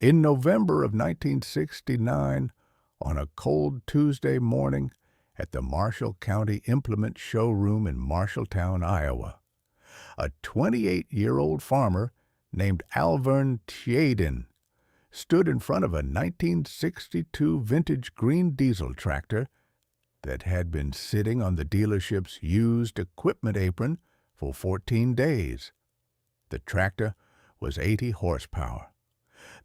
In November of 1969, on a cold Tuesday morning at the Marshall County Implement Showroom in Marshalltown, Iowa, a 28-year-old farmer named Alvern Tjaden stood in front of a 1962 vintage green diesel tractor that had been sitting on the dealership's used equipment apron for 14 days. The tractor was 80 horsepower.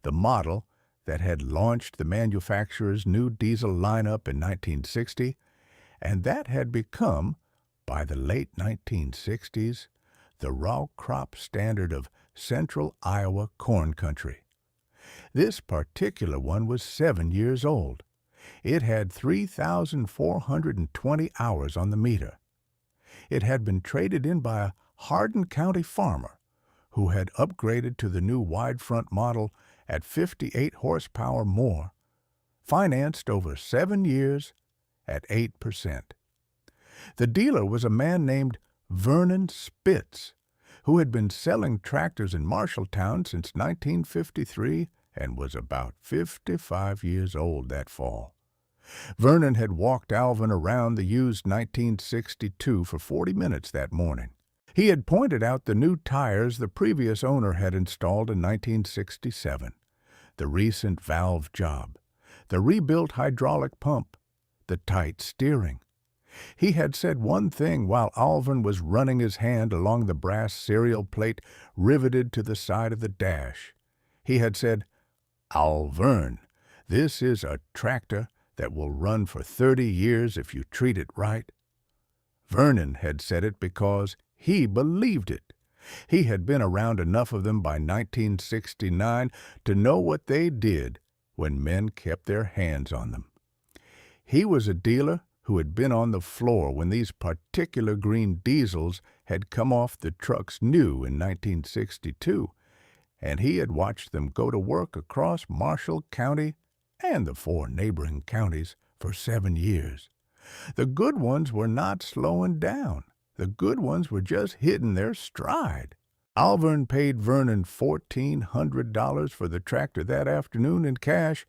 The model that had launched the manufacturer's new diesel lineup in 1960, and that had become, by the late 1960s, the raw crop standard of central Iowa corn country. This particular one was 7 years old. It had 3,420 hours on the meter. It had been traded in by a Hardin County farmer who had upgraded to the new wide-front model at 58 horsepower more, financed over 7 years at 8%. The dealer was a man named Vernon Spitz, who had been selling tractors in Marshalltown since 1953 and was about 55 years old that fall. Vernon had walked Alvern around the used 1962 for 40 minutes that morning. He had pointed out the new tires the previous owner had installed in 1967, the recent valve job, the rebuilt hydraulic pump, the tight steering. He had said one thing while Alvern was running his hand along the brass serial plate riveted to the side of the dash. He had said, "Alvern, this is a tractor that will run for 30 years if you treat it right." Vernon had said it because he believed it. He had been around enough of them by 1969 to know what they did when men kept their hands on them. He was a dealer who had been on the floor when these particular green diesels had come off the trucks new in 1962, and he had watched them go to work across Marshall County and the 4 neighboring counties for 7 years. The good ones were not slowing down. The good ones were just hitting their stride. Alvern paid Vernon $1,400 for the tractor that afternoon in cash,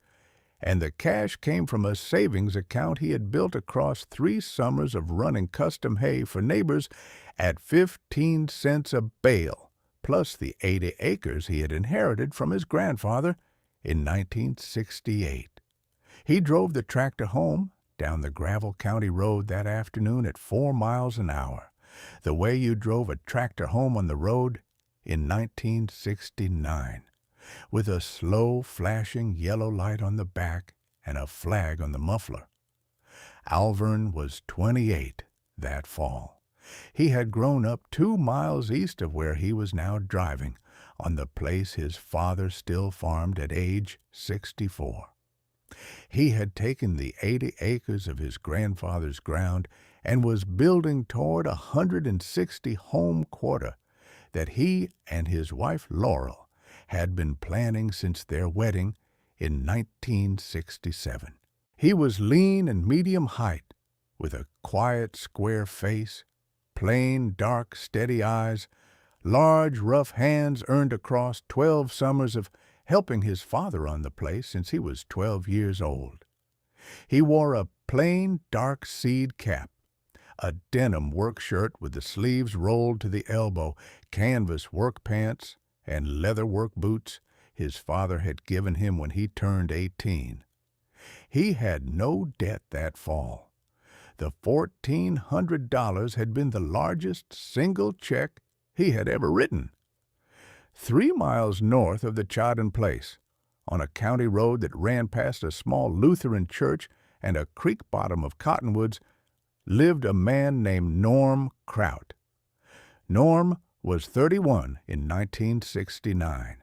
and the cash came from a savings account he had built across 3 summers of running custom hay for neighbors at 15 cents a bale, plus the 80 acres he had inherited from his grandfather in 1968. He drove the tractor home down the gravel county road that afternoon at 4 miles an hour, the way you drove a tractor home on the road in 1969, with a slow flashing yellow light on the back and a flag on the muffler. Alvern was 28 that fall. He had grown up 2 miles east of where he was now driving, on the place his father still farmed at age 64. He had taken the 80 acres of his grandfather's ground and was building toward 160 home quarter that he and his wife Laurel had been planning since their wedding in 1967. He was lean and medium height, with a quiet, square face, plain, dark, steady eyes, large, rough hands earned across 12 summers of helping his father on the place since he was 12 years old. He wore a plain, dark seed cap, a denim work shirt with the sleeves rolled to the elbow, canvas work pants, and leather work boots his father had given him when he turned 18. He had no debt that fall. The $1,400 had been the largest single check he had ever written. 3 miles north of the Tjaden place, on a county road that ran past a small Lutheran church and a creek bottom of cottonwoods, lived a man named Norm Krout. Norm was 31 in 1969.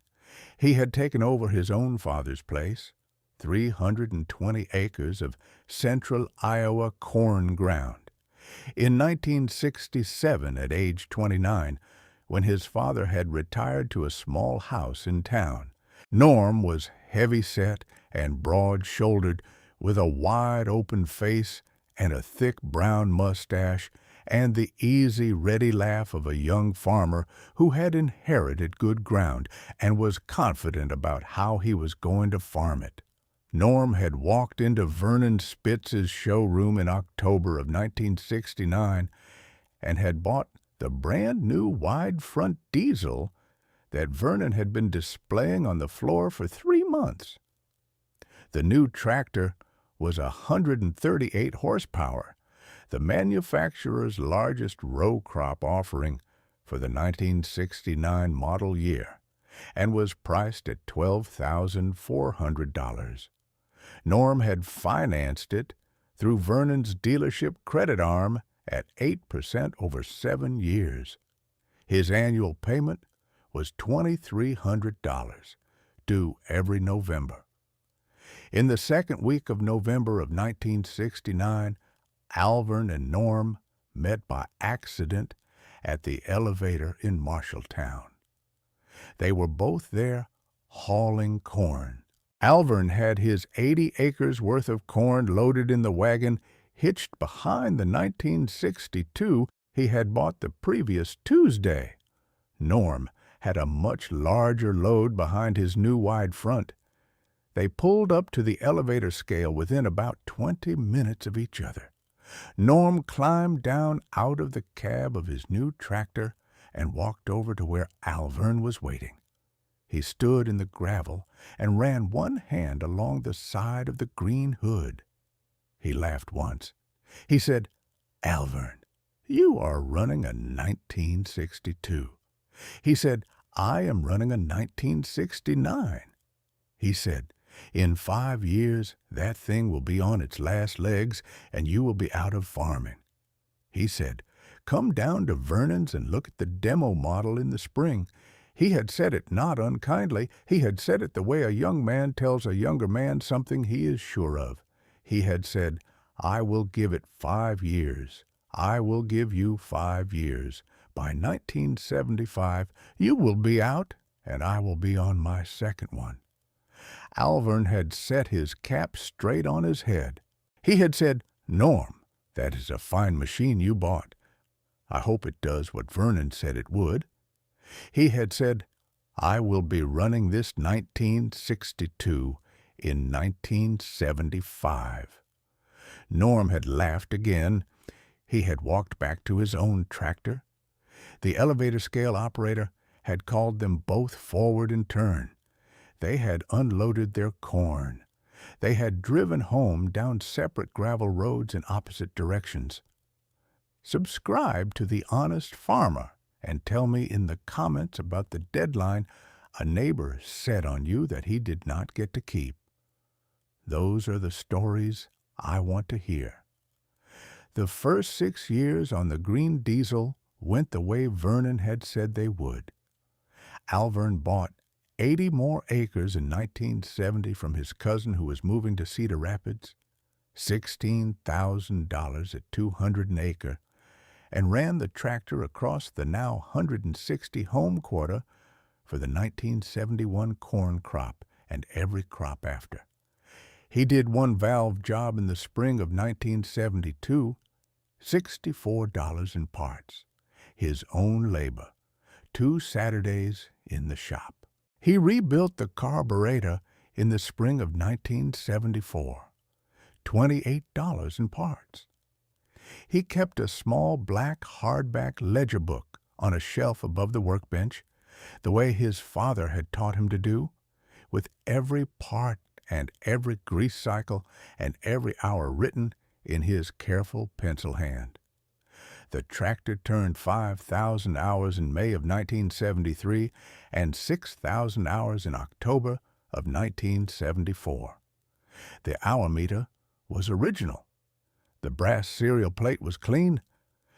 He had taken over his own father's place, 320 acres of central Iowa corn ground. In 1967, at age 29, when his father had retired to a small house in town, Norm was heavy-set and broad-shouldered, with a wide-open face and a thick brown mustache, and the easy, ready laugh of a young farmer who had inherited good ground and was confident about how he was going to farm it. Norm had walked into Vernon Spitz's showroom in October of 1969 and had bought the brand-new wide-front diesel that Vernon had been displaying on the floor for 3 months. The new tractor was 138 horsepower, the manufacturer's largest row crop offering for the 1969 model year, and was priced at $12,400. Norm had financed it through Vernon's dealership credit arm at 8% over 7 years. His annual payment was $2,300, due every November. In the second week of November of 1969, Alvern and Norm met by accident at the elevator in Marshalltown. They were both there hauling corn. Alvern had his 80 acres worth of corn loaded in the wagon hitched behind the 1962 he had bought the previous Tuesday. Norm had a much larger load behind his new wide front. They pulled up to the elevator scale within about 20 minutes of each other. Norm climbed down out of the cab of his new tractor and walked over to where Alvern was waiting. He stood in the gravel and ran one hand along the side of the green hood. He laughed once. He said, "Alvern, you are running a 1962. He said, "I am running a 1969. He said, "In 5 years, that thing will be on its last legs, and you will be out of farming." He said, "Come down to Vernon's and look at the demo model in the spring." He had said it not unkindly. He had said it the way a young man tells a younger man something he is sure of. He had said, "I will give it 5 years. I will give you 5 years. By 1975, you will be out, and I will be on my second one." Alvern had set his cap straight on his head. He had said, "Norm, that is a fine machine you bought. I hope it does what Vernon said it would." He had said, "I will be running this 1962 in 1975. Norm had laughed again. He had walked back to his own tractor. The elevator scale operator had called them both forward in turn. They had unloaded their corn. They had driven home down separate gravel roads in opposite directions. Subscribe to The Honest Farmer and tell me in the comments about the deadline a neighbor set on you that he did not get to keep. Those are the stories I want to hear. The first 6 years on the green diesel went the way Vernon had said they would. Alvern bought 80 more acres in 1970 from his cousin who was moving to Cedar Rapids, $16,000 at $200 an acre, and ran the tractor across the now 160 home quarter for the 1971 corn crop and every crop after. He did one valve job in the spring of 1972, $64 in parts, his own labor, 2 Saturdays in the shop. He rebuilt the carburetor in the spring of 1974, $28 in parts. He kept a small black hardback ledger book on a shelf above the workbench, the way his father had taught him to do, with every part and every grease cycle and every hour written in his careful pencil hand. The tractor turned 5,000 hours in May of 1973 and 6,000 hours in October of 1974. The hour meter was original. The brass serial plate was clean.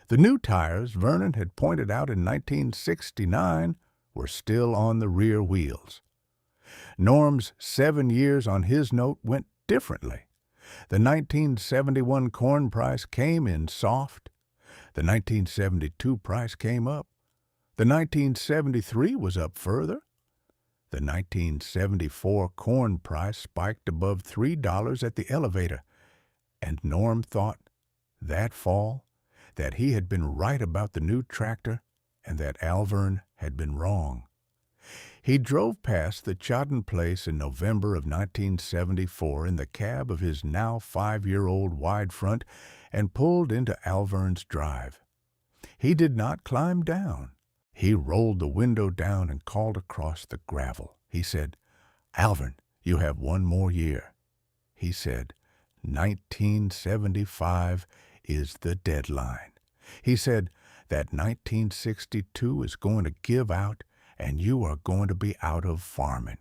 The new tires Vernon had pointed out in 1969 were still on the rear wheels. Norm's 7 years on his note went differently. The 1971 corn price came in soft. The 1972 price came up. The 1973 was up further. The 1974 corn price spiked above $3 at the elevator, and Norm thought, that fall, that he had been right about the new tractor and that Alvern had been wrong. He drove past the Tjaden place in November of 1974 in the cab of his now 5-year-old wide front and pulled into Alvern's drive. He did not climb down. He rolled the window down and called across the gravel. He said, "Alvern, you have one more year." He said, "1975 is the deadline." He said that 1962 is going to give out and you are going to be out of farming.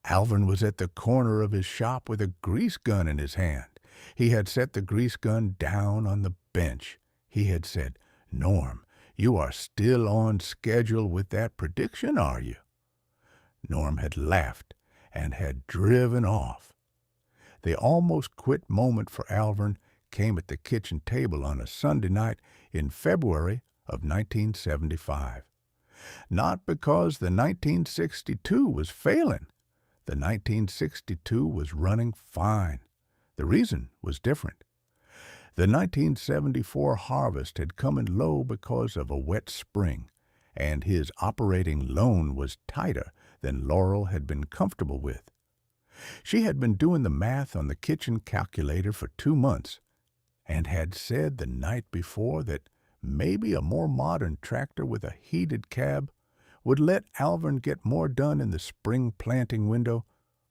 Alvern was at the corner of his shop with a grease gun in his hand. He had set the grease gun down on the bench. He had said, "Norm, you are still on schedule with that prediction, are you?" Norm had laughed and had driven off. The almost quit moment for Alvern came at the kitchen table on a Sunday night in February of 1975. Not because the 1962 was failing. The 1962 was running fine. The reason was different. The 1974 harvest had come in low because of a wet spring, and his operating loan was tighter than Laurel had been comfortable with. She had been doing the math on the kitchen calculator for 2 months and had said the night before that maybe a more modern tractor with a heated cab would let Alvern get more done in the spring planting window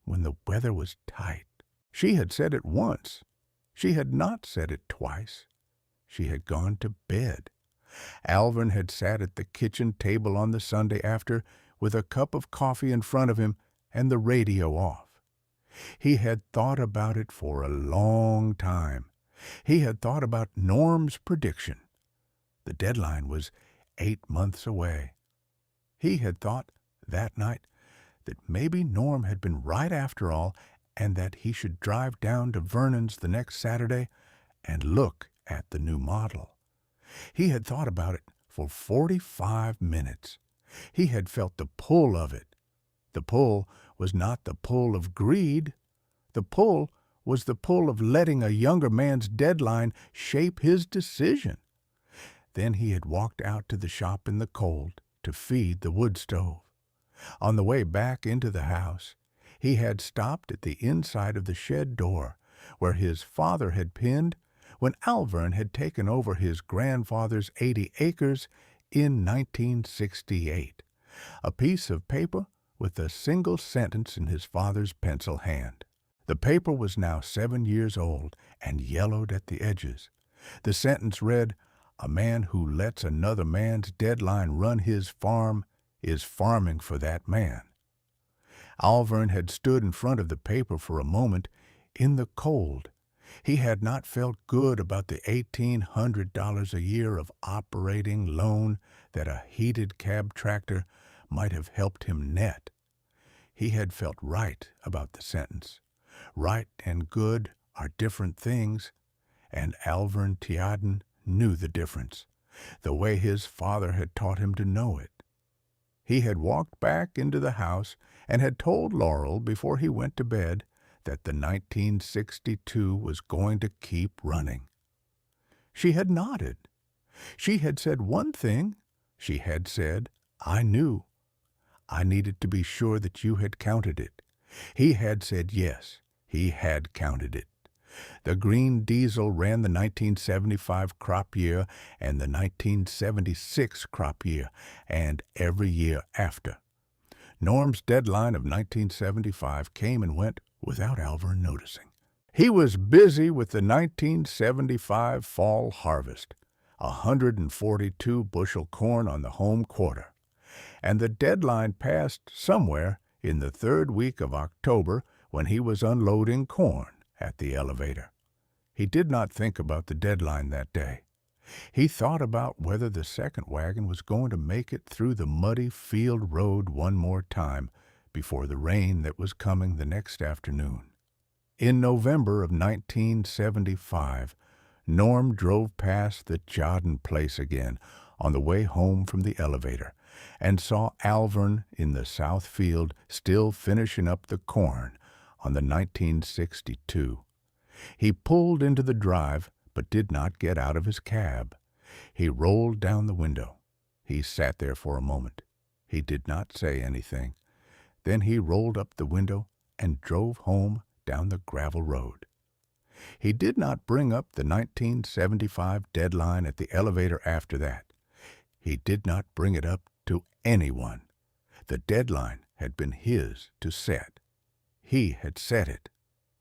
when the weather was tight. She had said it once. She had not said it twice. She had gone to bed. Alvern had sat at the kitchen table on the Sunday after with a cup of coffee in front of him and the radio off. He had thought about it for a long time. He had thought about Norm's prediction. The deadline was 8 months away. He had thought that night that maybe Norm had been right after all and that he should drive down to Vernon's the next Saturday and look at the new model. He had thought about it for 45 minutes. He had felt the pull of it. The pull was not the pull of greed. The pull was the pull of letting a younger man's deadline shape his decision. Then he had walked out to the shop in the cold to feed the wood stove. On the way back into the house, he had stopped at the inside of the shed door where his father had pinned when Alvern had taken over his grandfather's 80 acres in 1968, a piece of paper with a single sentence in his father's pencil hand. The paper was now 7 years old and yellowed at the edges. The sentence read, "A man who lets another man's deadline run his farm is farming for that man." Alvern had stood in front of the paper for a moment in the cold. He had not felt good about the $1,800 a year of operating loan that a heated cab tractor might have helped him net. He had felt right about the sentence. Right and good are different things, and Alvern Tjaden knew the difference, the way his father had taught him to know it. He had walked back into the house and had told Laurel before he went to bed that the 1962 was going to keep running. She had nodded. She had said one thing. She had said, "I knew. I needed to be sure that you had counted it." He had said yes, he had counted it. The green diesel ran the 1975 crop year and the 1976 crop year, and every year after. Norm's deadline of 1975 came and went without Alvern noticing. He was busy with the 1975 fall harvest, 142 bushel corn on the home quarter, and the deadline passed somewhere in the 3rd week of October when he was unloading corn at the elevator. He did not think about the deadline that day. He thought about whether the second wagon was going to make it through the muddy field road one more time before the rain that was coming the next afternoon. In November of 1975, Norm drove past the Tjaden place again on the way home from the elevator and saw Alvern in the south field still finishing up the corn on the 1962. He pulled into the drive, but did not get out of his cab. He rolled down the window. He sat there for a moment. He did not say anything. Then he rolled up the window and drove home down the gravel road. He did not bring up the 1975 deadline at the elevator after that. He did not bring it up to anyone. The deadline had been his to set. He had set it.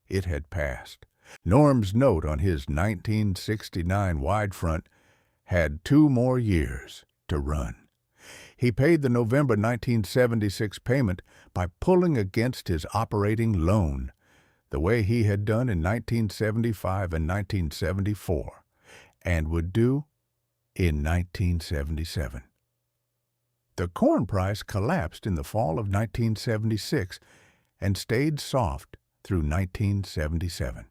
It had passed. Norm's note on his 1969 wide front had 2 more years to run. He paid the November 1976 payment by pulling against his operating loan, the way he had done in 1975 and 1974, and would do in 1977. The corn price collapsed in the fall of 1976 and stayed soft through 1977.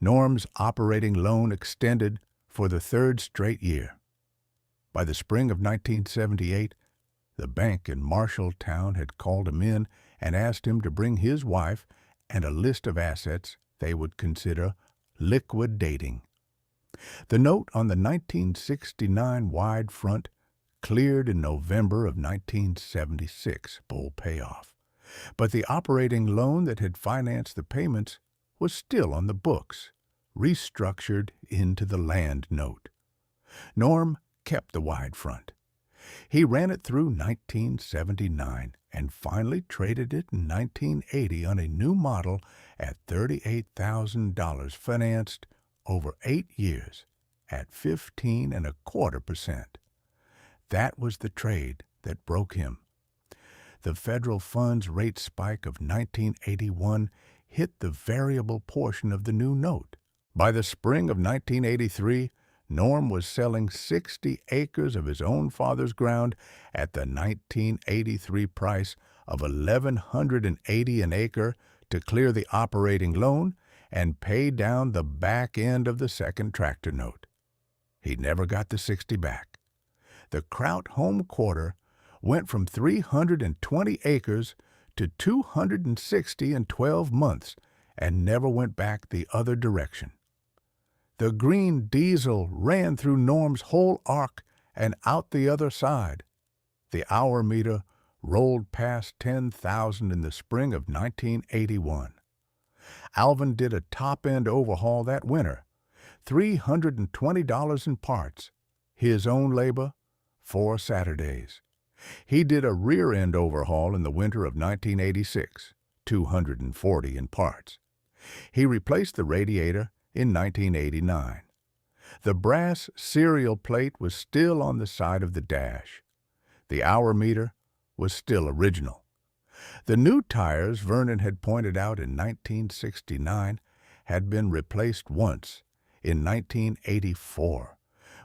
Norm's operating loan extended for the 3rd straight year. By the spring of 1978, the bank in Marshalltown had called him in and asked him to bring his wife and a list of assets they would consider liquidating. The note on the 1969 wide front cleared in November of 1976, full payoff. But the operating loan that had financed the payments was still on the books, restructured into the land note. Norm kept the wide front. He ran it through 1979 and finally traded it in 1980 on a new model at $38,000 financed over 8 years at 15.25%. That was the trade that broke him. The federal funds rate spike of 1981 hit the variable portion of the new note. By the spring of 1983, Norm was selling 60 acres of his own father's ground at the 1983 price of $1,180 an acre to clear the operating loan and pay down the back end of the second tractor note. He never got the 60 back. The Krout home quarter went from 320 acres to 260 in 12 months and never went back the other direction. The green diesel ran through Norm's whole arc and out the other side. The hour meter rolled past 10,000 in the spring of 1981. Alvern did a top-end overhaul that winter, $320 in parts, his own labor, 4 Saturdays. He did a rear-end overhaul in the winter of 1986, $240 in parts. He replaced the radiator in 1989. The brass serial plate was still on the side of the dash. The hour meter was still original. The new tires Vernon had pointed out in 1969 had been replaced once, in 1984,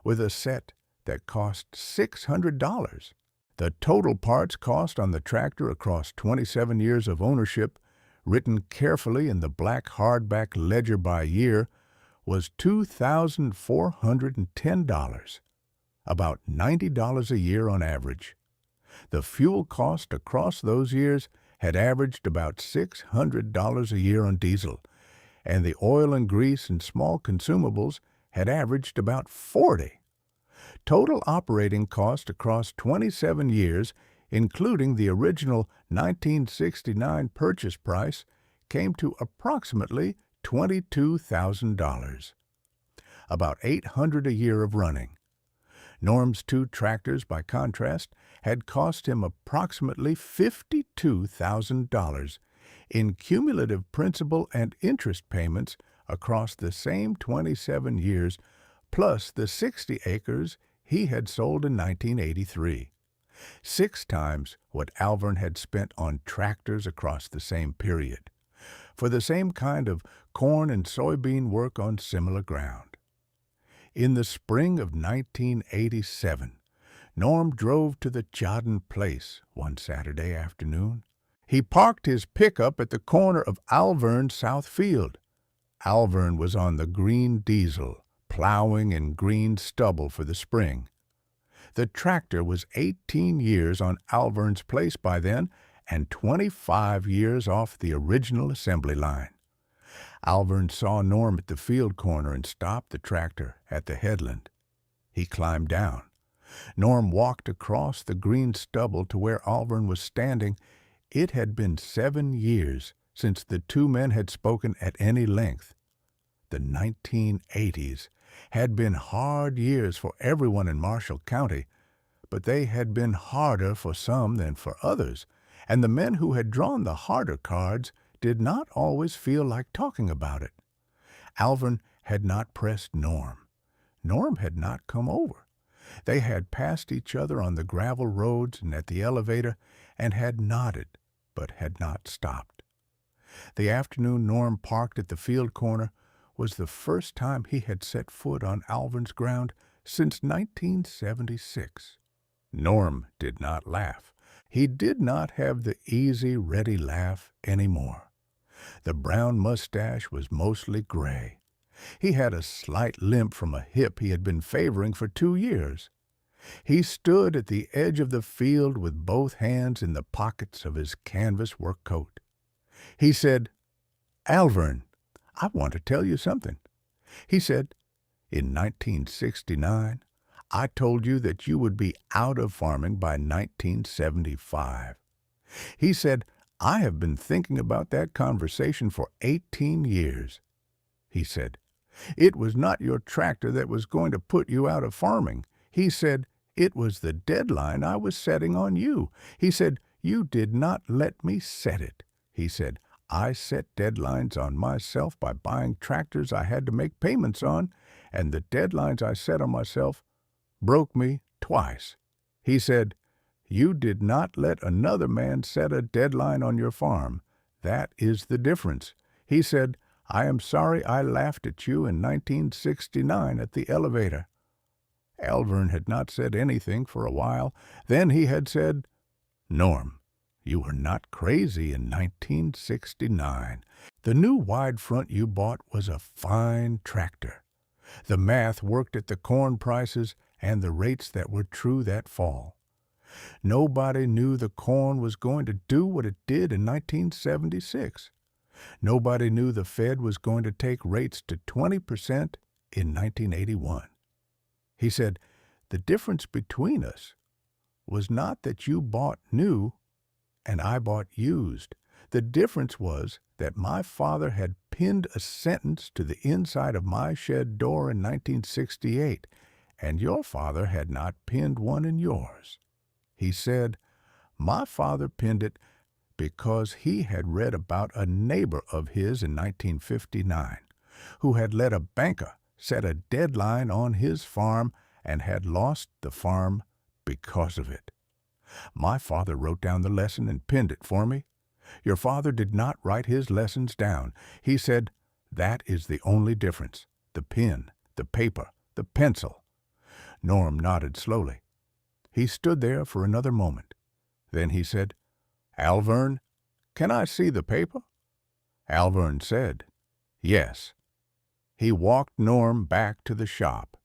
with a set that cost $600. The total parts cost on the tractor across 27 years of ownership, written carefully in the black hardback ledger by year, was $2,410, about $90 a year on average. The fuel cost across those years had averaged about $600 a year on diesel, and the oil and grease and small consumables had averaged about $40. Total operating cost across 27 years, including the original 1969 purchase price, came to approximately $22,000. About $800 a year of running. Norm's 2 tractors, by contrast, had cost him approximately $52,000 in cumulative principal and interest payments across the same 27 years, plus the 60 acres he had sold in 1983. 6 times what Alvern had spent on tractors across the same period, for the same kind of corn and soybean work on similar ground. In the spring of 1987, Norm drove to the Tjaden place one Saturday afternoon. He parked his pickup at the corner of Alvern South Field. Alvern was on the green diesel, plowing in green stubble for the spring. The tractor was 18 years on Alvern's place by then and 25 years off the original assembly line. Alvern saw Norm at the field corner and stopped the tractor at the headland. He climbed down. Norm walked across the green stubble to where Alvern was standing. It had been 7 years since the two men had spoken at any length. The 1980s had been hard years for everyone in Marshall County, but they had been harder for some than for others, and the men who had drawn the harder cards did not always feel like talking about it. Alvern had not pressed Norm. Norm had not come over. They had passed each other on the gravel roads and at the elevator and had nodded, but had not stopped. The afternoon Norm parked at the field corner was the first time he had set foot on Alvern's ground since 1976. Norm did not laugh. He did not have the easy, ready laugh anymore. The brown mustache was mostly gray. He had a slight limp from a hip he had been favoring for 2 years. He stood at the edge of the field with both hands in the pockets of his canvas work coat. He said, "Alvern, I want to tell you something." He said, "In 1969, I told you that you would be out of farming by 1975. He said, "I have been thinking about that conversation for 18 years. He said, "It was not your tractor that was going to put you out of farming." He said, "It was the deadline I was setting on you." He said, "You did not let me set it." He said, "I set deadlines on myself by buying tractors I had to make payments on, and the deadlines I set on myself broke me twice." He said, "You did not let another man set a deadline on your farm. That is the difference." He said, "I am sorry I laughed at you in 1969 at the elevator." Alvern had not said anything for a while. Then he had said, "Norm, you were not crazy in 1969. The new wide front you bought was a fine tractor. The math worked at the corn prices and the rates that were true that fall. Nobody knew the corn was going to do what it did in 1976. Nobody knew the Fed was going to take rates to 20% in 1981. He said, "The difference between us was not that you bought new and I bought used. The difference was that my father had pinned a sentence to the inside of my shed door in 1968, and your father had not pinned one in yours." He said, "My father pinned it because he had read about a neighbor of his in 1959 who had let a banker set a deadline on his farm and had lost the farm because of it. My father wrote down the lesson and pinned it for me. Your father did not write his lessons down. He said, 'That is the only difference, the pen, the paper, the pencil.'" Norm nodded slowly. He stood there for another moment. Then he said, "Alvern, can I see the paper?" Alvern said, "Yes." He walked Norm back to the shop.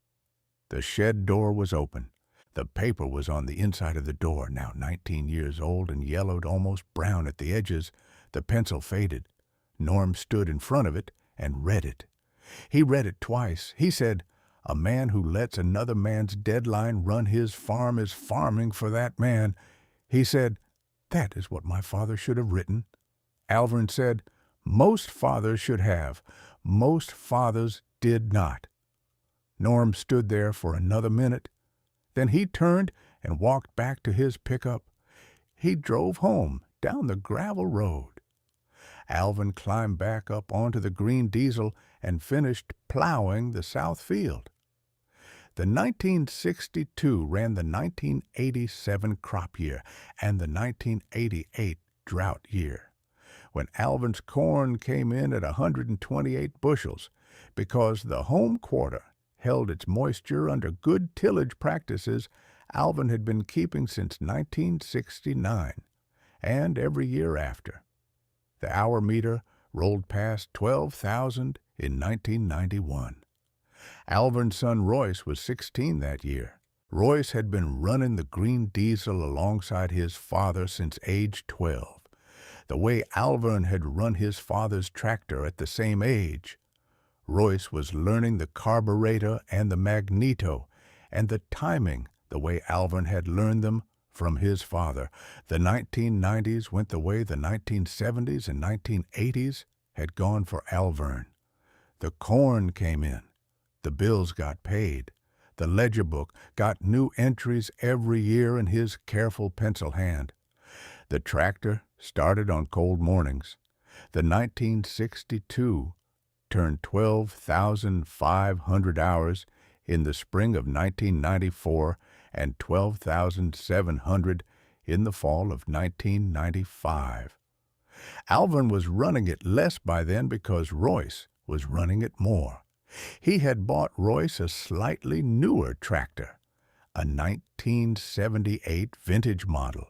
The shed door was open. The paper was on the inside of the door, now 19 years old and yellowed almost brown at the edges. The pencil faded. Norm stood in front of it and read it. He read it twice. He said, "A man who lets another man's deadline run his farm is farming for that man." He said, "That is what my father should have written." Alvern said, "Most fathers should have. Most fathers did not." Norm stood there for another minute. Then he turned and walked back to his pickup. He drove home down the gravel road. Alvern climbed back up onto the green diesel and finished plowing the south field. The 1962 ran the 1987 crop year and the 1988 drought year, when Alvern's corn came in at 128 bushels because the home quarter held its moisture under good tillage practices Alvern had been keeping since 1969, and every year after. The hour meter rolled past 12,000 in 1991. Alvern's son Royce was 16 that year. Royce had been running the green diesel alongside his father since age 12. the way Alvern had run his father's tractor at the same age. Royce was learning the carburetor and the magneto and the timing the way Alvern had learned them from his father. The 1990s went the way the 1970s and 1980s had gone for Alvern. The corn came in. The bills got paid. The ledger book got new entries every year in his careful pencil hand. The tractor started on cold mornings. The 1962 turned 12,500 hours in the spring of 1994 and 12,700 in the fall of 1995. Alvern was running it less by then because Royce was running it more. He had bought Royce a slightly newer tractor, a 1978 vintage model,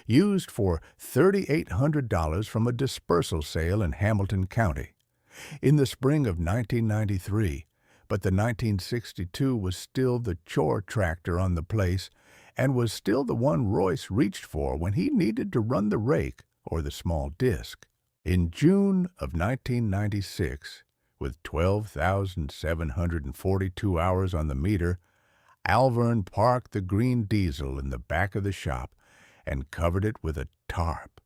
used for $3,800 from a dispersal sale in Hamilton County. In the spring of 1993, but the 1962 was still the chore tractor on the place and was still the one Royce reached for when he needed to run the rake or the small disc. In June of 1996, with 12,742 hours on the meter, Alvern parked the green diesel in the back of the shop and covered it with a tarp.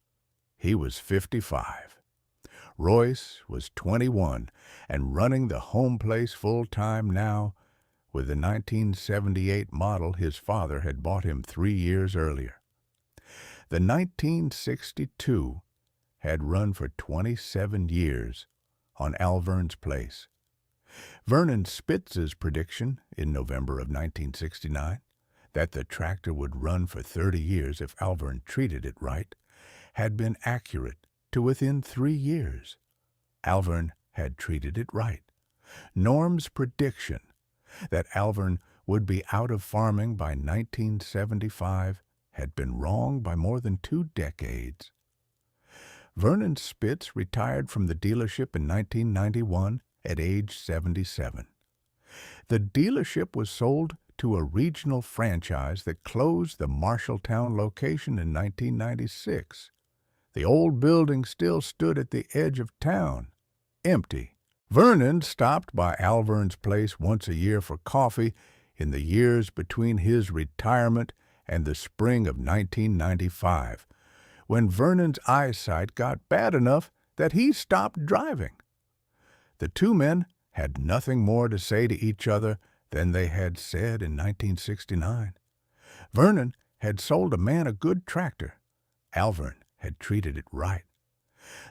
He was 55. Royce was 21 and running the home place full-time now with the 1978 model his father had bought him 3 years earlier. The 1962 had run for 27 years on Alvern's place. Vernon Spitz's prediction in November of 1969 that the tractor would run for 30 years if Alvern treated it right had been accurate to within 3 years. Alvern had treated it right. Norm's prediction that Alvern would be out of farming by 1975 had been wrong by more than 2 decades. Vernon Spitz retired from the dealership in 1991 at age 77. The dealership was sold to a regional franchise that closed the Marshalltown location in 1996. The old building still stood at the edge of town, empty. Vernon stopped by Alvern's place once a year for coffee in the years between his retirement and the spring of 1995, when Vernon's eyesight got bad enough that he stopped driving. The two men had nothing more to say to each other than they had said in 1969. Vernon had sold a man a good tractor. Alvern had treated it right.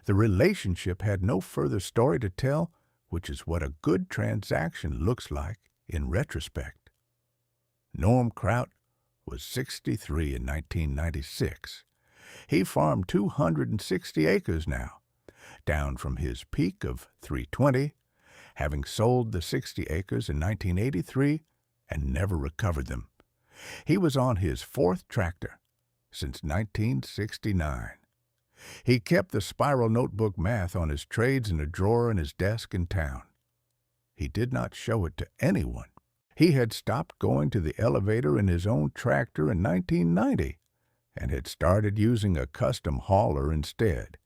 The relationship had no further story to tell, which is what a good transaction looks like in retrospect. Norm Krout was 63 in 1996. He farmed 260 acres now, down from his peak of 320, having sold the 60 acres in 1983 and never recovered them. He was on his 4th tractor since 1969. He kept the spiral notebook math on his trades in a drawer in his desk in town. He did not show it to anyone. He had stopped going to the elevator in his own tractor in 1990 and had started using a custom hauler instead,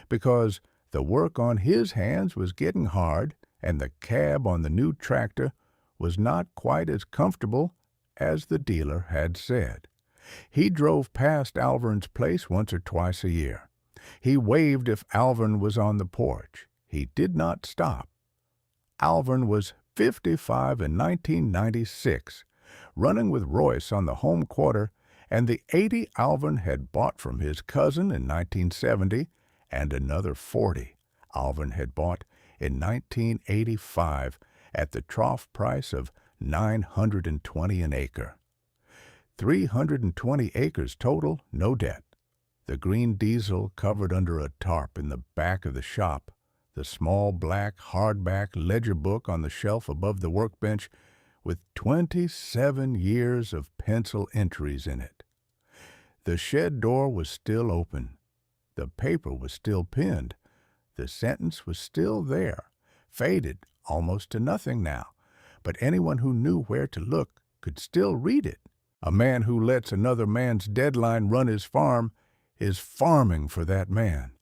because the work on his hands was getting hard and the cab on the new tractor was not quite as comfortable as the dealer had said. He drove past Alvern's place once or twice a year. He waved if Alvern was on the porch. He did not stop. Alvern was 55 in 1996, running with Royce on the home quarter, and the 80 Alvern had bought from his cousin in 1970, and another 40 Alvern had bought in 1985 at the trough price of $920 an acre. 320 acres total, no debt. The green diesel covered under a tarp in the back of the shop, the small black hardback ledger book on the shelf above the workbench with 27 years of pencil entries in it. The shed door was still open. The paper was still pinned. The sentence was still there, faded almost to nothing now, but anyone who knew where to look could still read it. A man who lets another man's deadline run his farm is farming for that man.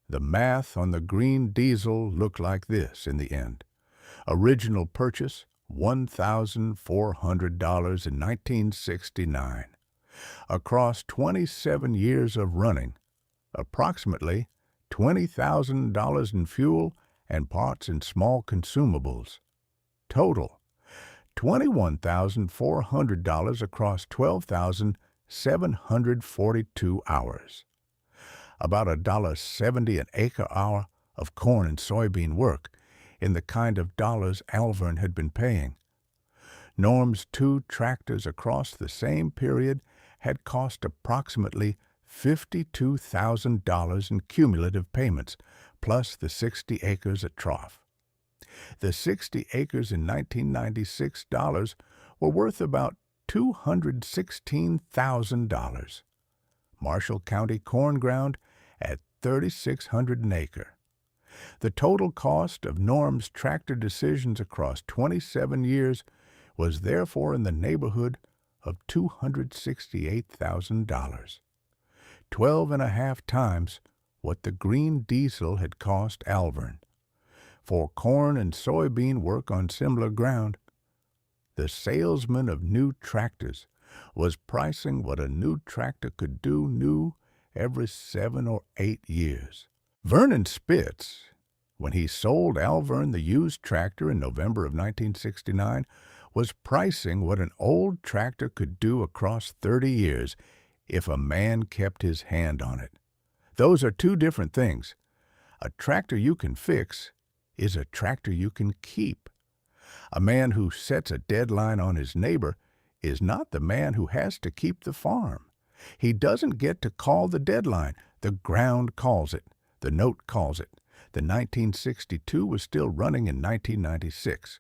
The math on the green diesel looked like this in the end. Original purchase, $1,400 in 1969. Across 27 years of running, approximately $20,000 in fuel and parts and small consumables. Total, $21,400 across 12,742 hours. About $1.70 an acre hour of corn and soybean work in the kind of dollars Alvern had been paying. Norm's 2 tractors across the same period had cost approximately $52,000 in cumulative payments, plus the 60 acres at trough. The 60 acres in 1996 dollars were worth about $216,000. Marshall County corn ground at $3,600 an acre. The total cost of Norm's tractor decisions across 27 years was therefore in the neighborhood of $268,000, 12.5 times what the green diesel had cost Alvern. For corn and soybean work on similar ground, the salesman of new tractors was pricing what a new tractor could do new every 7 or 8 years. Vernon Spitz, when he sold Alvern the used tractor in November of 1969, was pricing what an old tractor could do across 30 years if a man kept his hand on it. Those are 2 different things. A tractor you can fix is a tractor you can keep. A man who sets a deadline on his neighbor is not the man who has to keep the farm. He doesn't get to call the deadline. The ground calls it. The note calls it. The 1962 was still running in 1996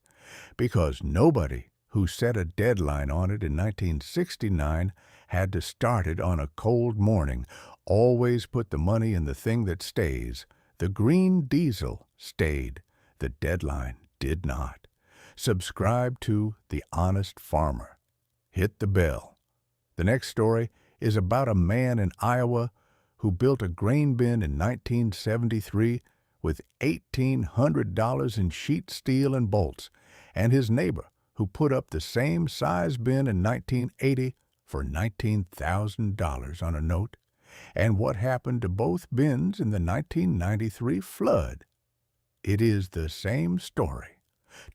because nobody who set a deadline on it in 1969 had to start it on a cold morning. Always put the money in the thing that stays. The green diesel stayed. The deadline did not. Subscribe to The Honest Farmer. Hit the bell. The next story is about a man in Iowa who built a grain bin in 1973 with $1,800 in sheet steel and bolts, and his neighbor who put up the same size bin in 1980 for $19,000 on a note, and what happened to both bins in the 1993 flood. It is the same story,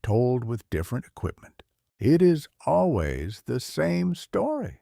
told with different equipment. It is always the same story.